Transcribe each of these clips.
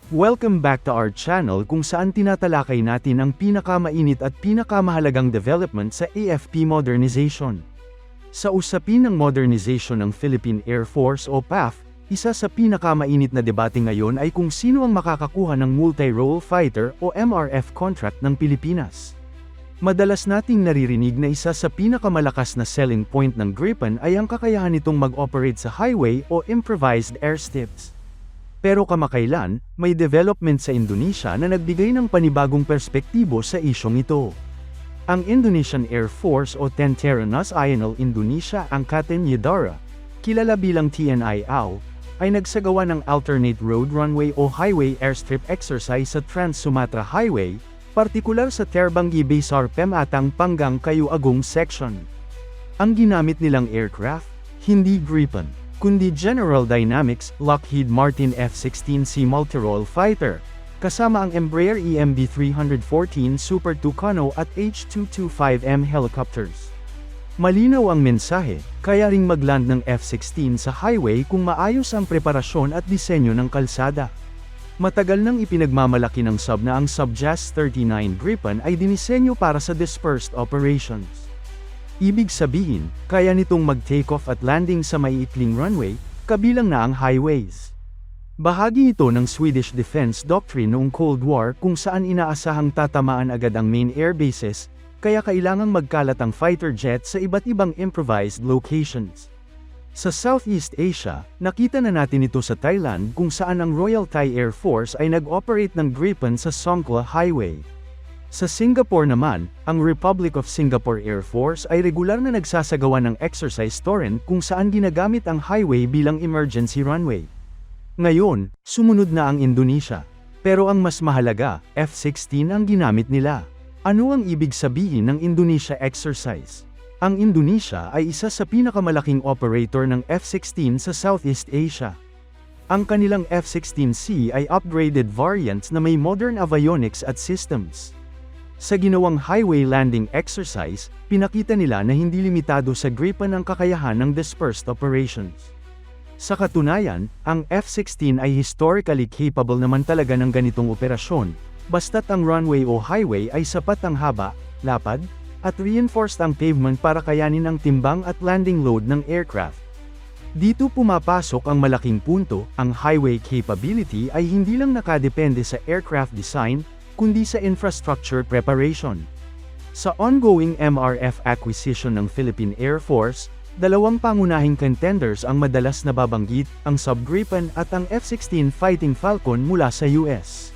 Welcome back to our channel kung saan tinatalakay natin ang pinakamainit at pinakamahalagang development sa AFP modernization. Sa usapin ng modernization ng Philippine Air Force o PAF, isa sa pinakamainit na debate ngayon ay kung sino ang makakakuha ng Multi-Role Fighter o MRF contract ng Pilipinas. Madalas nating naririnig na isa sa pinakamalakas na selling point ng Gripen ay ang kakayahan nitong mag-operate sa highway o improvised airstrips. Pero kamakailan, may development sa Indonesia na nagbigay ng panibagong perspektibo sa isyong ito. Ang Indonesian Air Force o Tentara Nasional Indonesia Angkatan Udara, kilala bilang TNI AU, ay nagsagawa ng alternate road runway o highway airstrip exercise sa Trans-Sumatra Highway, partikular sa Terbanggi Besar Pematang Panggang Kayu Agong section. Ang ginamit nilang aircraft, hindi Gripen, kundi General Dynamics Lockheed Martin F-16C Multirole Fighter, kasama ang Embraer EMB 314 Super Tucano at H225M helicopters. Malinaw ang mensahe, kaya ring magland ng F-16 sa highway kung maayos ang preparasyon at disenyo ng kalsada. Matagal nang ipinagmamalaki ng sub na ang Subjas 39 Gripen ay dinisenyo para sa dispersed operations. Ibig sabihin, kaya nitong mag-takeoff at landing sa maiikling runway, kabilang na ang highways. Bahagi ito ng Swedish defense doctrine noong Cold War kung saan inaasahang tatamaan agad ang main air bases, kaya kailangang magkalat ang fighter jet sa iba't ibang improvised locations. Sa Southeast Asia, nakita na natin ito sa Thailand kung saan ang Royal Thai Air Force ay nag-operate ng Gripen sa Songkhla Highway. Sa Singapore naman, ang Republic of Singapore Air Force ay regular na nagsasagawa ng exercise Torrent kung saan ginagamit ang highway bilang emergency runway. Ngayon, sumunod na ang Indonesia. Pero ang mas mahalaga, F-16 ang ginamit nila. Ano ang ibig sabihin ng Indonesia exercise? Ang Indonesia ay isa sa pinakamalaking operator ng F-16 sa Southeast Asia. Ang kanilang F-16C ay upgraded variants na may modern avionics at systems. Sa ginawang highway landing exercise, pinakita nila na hindi limitado sa Gripen ang kakayahan ng dispersed operations. Sa katunayan, ang F-16 ay historically capable naman talaga ng ganitong operasyon, basta't ang runway o highway ay sapat ang haba, lapad, at reinforced ang pavement para kayanin ang timbang at landing load ng aircraft. Dito pumapasok ang malaking punto, ang highway capability ay hindi lang nakadepende sa aircraft design, kundi sa infrastructure preparation. Sa ongoing MRF acquisition ng Philippine Air Force, dalawang pangunahing contenders ang madalas nababanggit, ang Gripen at ang F-16 Fighting Falcon mula sa US.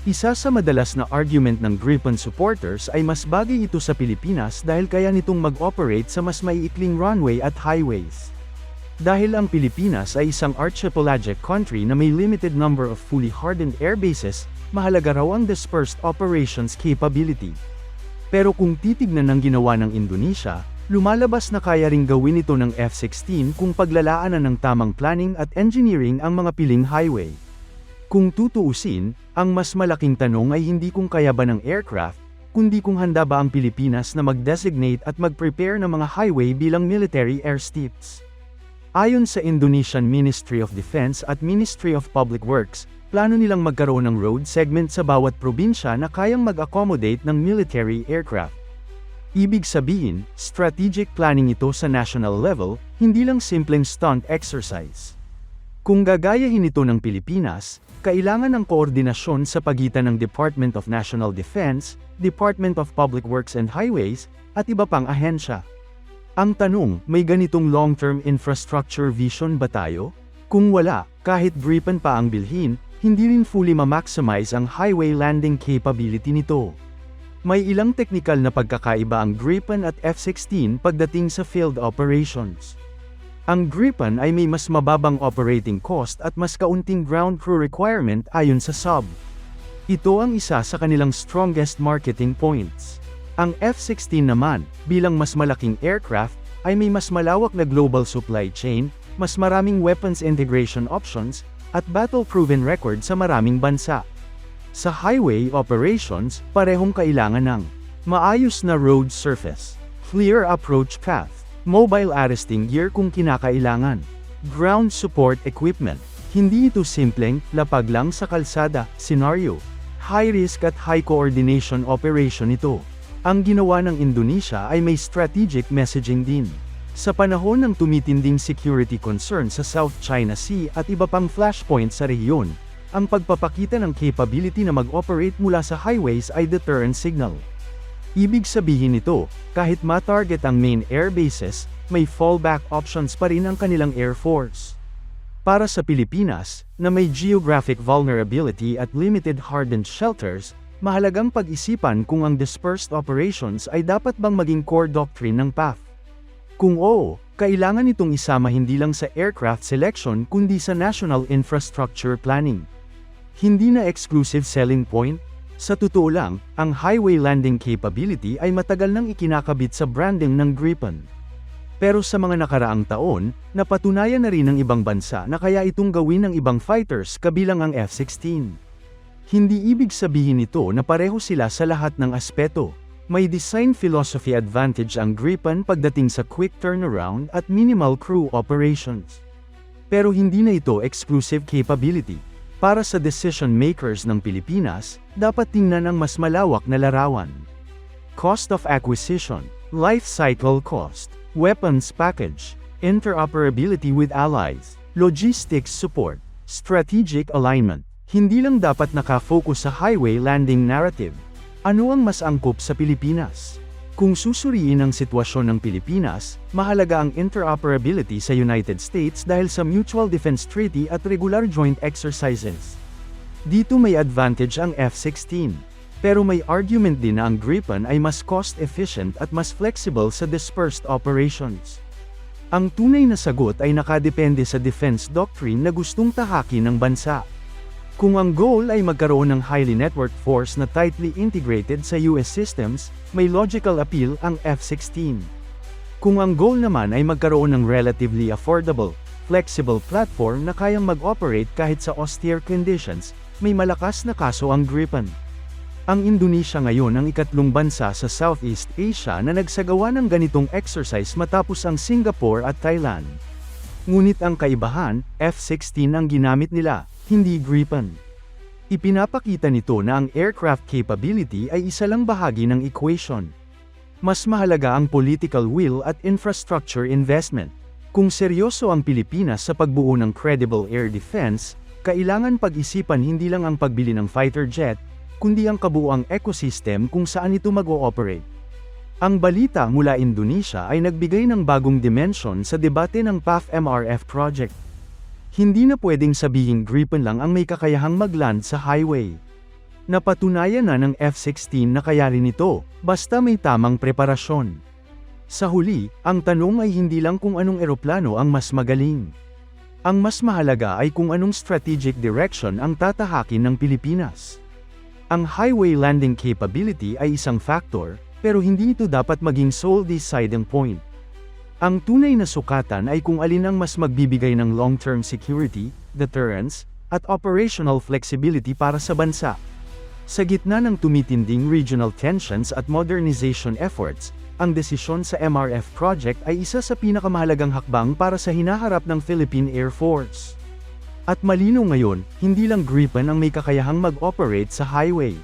Isa sa madalas na argument ng Gripen supporters ay mas bagay ito sa Pilipinas dahil kaya nitong mag-operate sa mas maiikling runway at highways. Dahil ang Pilipinas ay isang archipelagic country na may limited number of fully hardened airbases, mahalaga raw ang dispersed operations capability. Pero kung titignan ng ginawa ng Indonesia, lumalabas na kaya ring gawin ito ng F-16 kung paglalaanan ng tamang planning at engineering ang mga piling highway. Kung tutuusin, ang mas malaking tanong ay hindi kung kaya ba ng aircraft, kundi kung handa ba ang Pilipinas na mag-designate at mag-prepare ng mga highway bilang military airstrips. Ayon sa Indonesian Ministry of Defense at Ministry of Public Works, plano nilang magkaroon ng road segment sa bawat probinsya na kayang mag-accommodate ng military aircraft. Ibig sabihin, strategic planning ito sa national level, hindi lang simpleng stunt exercise. Kung gagayahin ito ng Pilipinas, kailangan ng koordinasyon sa pagitan ng Department of National Defense, Department of Public Works and Highways, at iba pang ahensya. Ang tanong, may ganitong long-term infrastructure vision ba tayo? Kung wala, kahit Gripen pa ang bilhin, hindi rin fully ma-maximize ang highway landing capability nito. May ilang teknikal na pagkakaiba ang Gripen at F-16 pagdating sa field operations. Ang Gripen ay may mas mababang operating cost at mas kaunting ground crew requirement ayon sa sub. Ito ang isa sa kanilang strongest marketing points. Ang F-16 naman, bilang mas malaking aircraft, ay may mas malawak na global supply chain, mas maraming weapons integration options, at battle-proven record sa maraming bansa. Sa highway operations, parehong kailangan ng maayos na road surface, clear approach path, mobile arresting gear kung kinakailangan, ground support equipment, Hindi ito simpleng, lapag lang sa kalsada, scenario. High risk at high coordination operation ito. Ang ginawa ng Indonesia ay may strategic messaging din. Sa panahon ng tumitinding security concern sa South China Sea at iba pang flashpoint sa rehiyon, ang pagpapakita ng capability na mag-operate mula sa highways ay deterrent signal. Ibig sabihin nito, kahit ma-target ang main air bases, may fallback options pa rin ang kanilang Air Force. Para sa Pilipinas, na may geographic vulnerability at limited hardened shelters, mahalagang pag-isipan kung ang dispersed operations ay dapat bang maging core doctrine ng PAF. Kung oo, kailangan itong isama hindi lang sa aircraft selection kundi sa national infrastructure planning. Hindi na exclusive selling point. Sa totoo lang, ang highway landing capability ay matagal nang ikinakabit sa branding ng Gripen. Pero sa mga nakaraang taon, napatunayan na rin ng ibang bansa na kaya itong gawin ng ibang fighters kabilang ang F-16. Hindi ibig sabihin nito na pareho sila sa lahat ng aspeto. May design philosophy advantage ang Gripen pagdating sa quick turnaround at minimal crew operations. Pero hindi na ito exclusive capability. Para sa decision makers ng Pilipinas, dapat tingnan ang mas malawak na larawan. Cost of acquisition, life cycle cost, weapons package, interoperability with allies, logistics support, strategic alignment. Hindi lang dapat nakafocus sa highway landing narrative. Ano ang mas angkop sa Pilipinas? Kung susuriin ang sitwasyon ng Pilipinas, mahalaga ang interoperability sa United States dahil sa Mutual Defense Treaty at regular joint exercises. Dito may advantage ang F-16. Pero may argument din na ang Gripen ay mas cost-efficient at mas flexible sa dispersed operations. Ang tunay na sagot ay nakadepende sa defense doctrine na gustong tahakin ng bansa. Kung ang goal ay magkaroon ng highly networked force na tightly integrated sa US systems, may logical appeal ang F-16. Kung ang goal naman ay magkaroon ng relatively affordable, flexible platform na kayang mag-operate kahit sa austere conditions, may malakas na kaso ang Gripen. Ang Indonesia ngayon ang ikatlong bansa sa Southeast Asia na nagsagawa ng ganitong exercise matapos ang Singapore at Thailand. Ngunit ang kaibahan, F-16 ang ginamit nila, hindi Gripen. Ipinapakita nito na ang aircraft capability ay isa lang bahagi ng equation. Mas mahalaga ang political will at infrastructure investment. Kung seryoso ang Pilipinas sa pagbuo ng credible air defense, kailangan pag-isipan hindi lang ang pagbili ng fighter jet, kundi ang kabuuang ecosystem kung saan ito mag-ooperate. Ang balita mula Indonesia ay nagbigay ng bagong dimension sa debate ng PAF-MRF project. Hindi na pwedeng sabihing Gripen lang ang may kakayahang mag-land sa highway. Napatunayan na ng F-16 na kaya rin ito, basta may tamang preparasyon. Sa huli, ang tanong ay hindi lang kung anong eroplano ang mas magaling. Ang mas mahalaga ay kung anong strategic direction ang tatahakin ng Pilipinas. Ang highway landing capability ay isang factor, pero hindi ito dapat maging sole deciding point. Ang tunay na sukatan ay kung alin ang mas magbibigay ng long-term security, deterrence, at operational flexibility para sa bansa. Sa gitna ng tumitinding regional tensions at modernization efforts, ang desisyon sa MRF project ay isa sa pinakamahalagang hakbang para sa hinaharap ng Philippine Air Force. At malinaw ngayon, hindi lang Gripen ang may kakayahang mag-operate sa highway.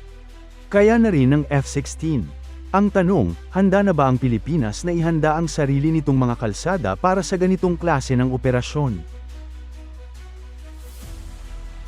Kaya na rin ng F-16. Ang tanong, handa na ba ang Pilipinas na ihanda ang sarili nitong mga kalsada para sa ganitong klase ng operasyon?